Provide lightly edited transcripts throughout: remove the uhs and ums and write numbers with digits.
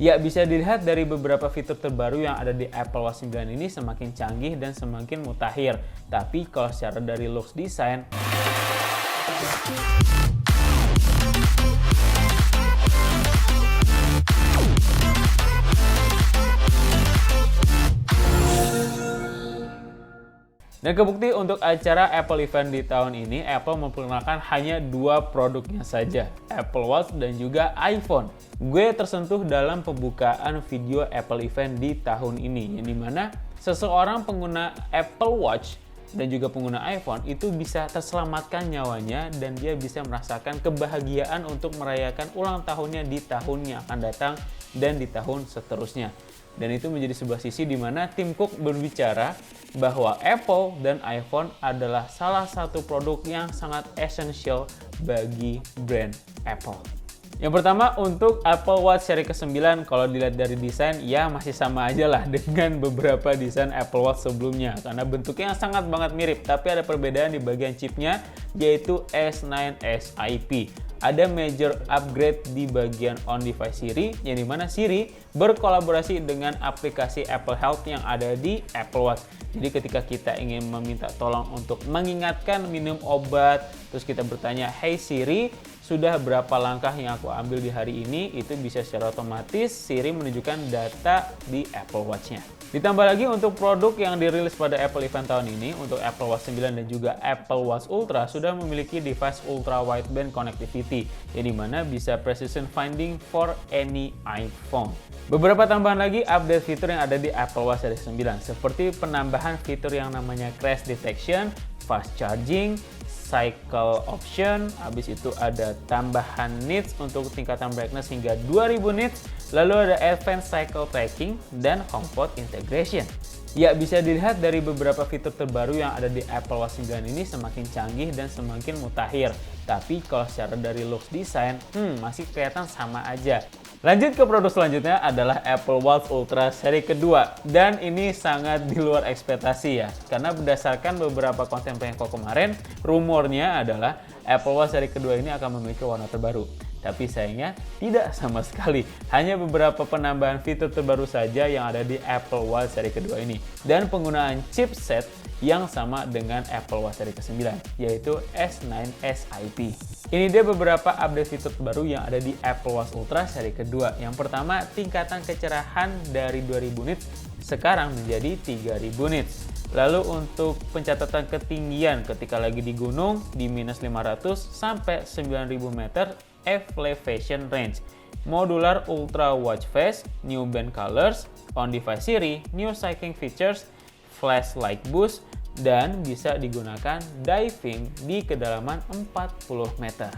Ya, bisa dilihat dari beberapa fitur terbaru yang ada di Apple Watch 9 ini semakin canggih dan semakin mutakhir. Tapi kalau secara dari looks design, dan kebukti untuk acara Apple Event di tahun ini, Apple memperkenalkan hanya dua produknya saja, Apple Watch dan juga iPhone. Gue tersentuh dalam pembukaan video Apple Event di tahun ini, yang dimana seseorang pengguna Apple Watch dan juga pengguna iPhone itu bisa terselamatkan nyawanya dan dia bisa merasakan kebahagiaan untuk merayakan ulang tahunnya di tahun yang akan datang dan di tahun seterusnya. Dan itu menjadi sebuah sisi di mana Tim Cook berbicara bahwa Apple dan iPhone adalah salah satu produk yang sangat esensial bagi brand Apple. Yang pertama untuk Apple Watch seri ke-9, kalau dilihat dari desain ya masih sama aja lah dengan beberapa desain Apple Watch sebelumnya karena bentuknya sangat banget mirip, tapi ada perbedaan di bagian chipnya yaitu S9 SiP. Ada major upgrade di bagian on-device Siri, yang dimana Siri berkolaborasi dengan aplikasi Apple Health yang ada di Apple Watch. Jadi ketika kita ingin meminta tolong untuk mengingatkan minum obat, terus kita bertanya, "Hey Siri, sudah berapa langkah yang aku ambil di hari ini?" Itu bisa secara otomatis Siri menunjukkan data di Apple Watch-nya. Ditambah lagi untuk produk yang dirilis pada Apple Event tahun ini, untuk Apple Watch 9 dan juga Apple Watch Ultra sudah memiliki device ultra wideband connectivity, yang dimana bisa precision finding for any iPhone. Beberapa tambahan lagi update fitur yang ada di Apple Watch Series 9, seperti penambahan fitur yang namanya crash detection, fast charging, cycle option, habis itu ada tambahan nits untuk tingkatan brightness hingga 2000 nits, lalu ada advanced cycle tracking dan HomePod integration. Ya, bisa dilihat dari beberapa fitur terbaru yang ada di Apple Watch 9 ini semakin canggih dan semakin mutakhir. Tapi kalau secara dari looks design, masih kelihatan sama aja. Lanjut ke produk selanjutnya adalah Apple Watch Ultra seri kedua. Dan ini sangat di luar ekspektasi ya. Karena berdasarkan beberapa konten Pengko kemarin, rumornya adalah Apple Watch seri kedua ini akan memiliki warna terbaru. Tapi sayangnya tidak sama sekali. Hanya beberapa penambahan fitur terbaru saja yang ada di Apple Watch seri kedua ini. Dan penggunaan chipset yang sama dengan Apple Watch seri ke-9, yaitu S9 SiP. Ini dia beberapa update fitur terbaru yang ada di Apple Watch Ultra seri kedua. Yang pertama, tingkatan kecerahan dari 2000 nits sekarang menjadi 3000 nits. Lalu untuk pencatatan ketinggian ketika lagi di gunung di minus 500 sampai 9000 meter elevation range. Modular Ultra Watch Face, new band colors, on-device Siri, new cycling features, flashlight boost, dan bisa digunakan diving di kedalaman 40 meter.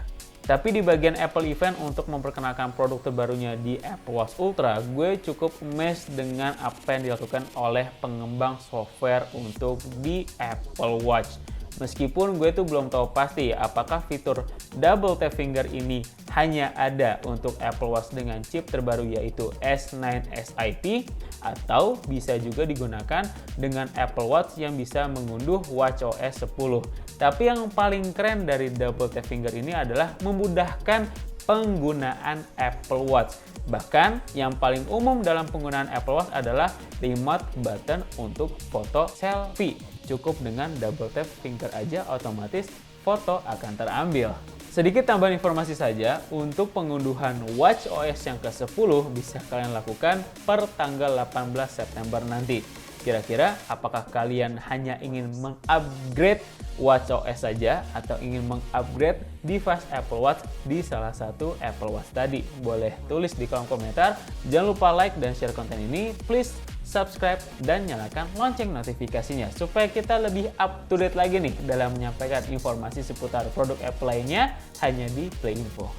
Tapi di bagian Apple Event untuk memperkenalkan produk terbarunya di Apple Watch Ultra, gue cukup amazed dengan apa yang dilakukan oleh pengembang software untuk di Apple Watch. Meskipun gue tuh belum tahu pasti apakah fitur double tap finger ini hanya ada untuk Apple Watch dengan chip terbaru yaitu S9 SiP atau bisa juga digunakan dengan Apple Watch yang bisa mengunduh watchOS 10. Tapi yang paling keren dari double tap finger ini adalah memudahkan penggunaan Apple Watch. Bahkan yang paling umum dalam penggunaan Apple Watch adalah remote button untuk foto selfie. Cukup dengan double tap finger aja otomatis foto akan terambil. Sedikit tambahan informasi saja, untuk pengunduhan watchOS yang ke-10 bisa kalian lakukan per tanggal 18 September nanti. Kira-kira apakah kalian hanya ingin mengupgrade watchOS saja atau ingin mengupgrade device Apple Watch di salah satu Apple Watch tadi? Boleh tulis di kolom komentar. Jangan lupa like dan share konten ini. Please subscribe dan nyalakan lonceng notifikasinya supaya kita lebih up to date lagi nih dalam menyampaikan informasi seputar produk Apple lainnya hanya di Playinfo.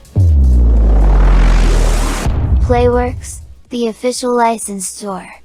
Playworks, the official license store.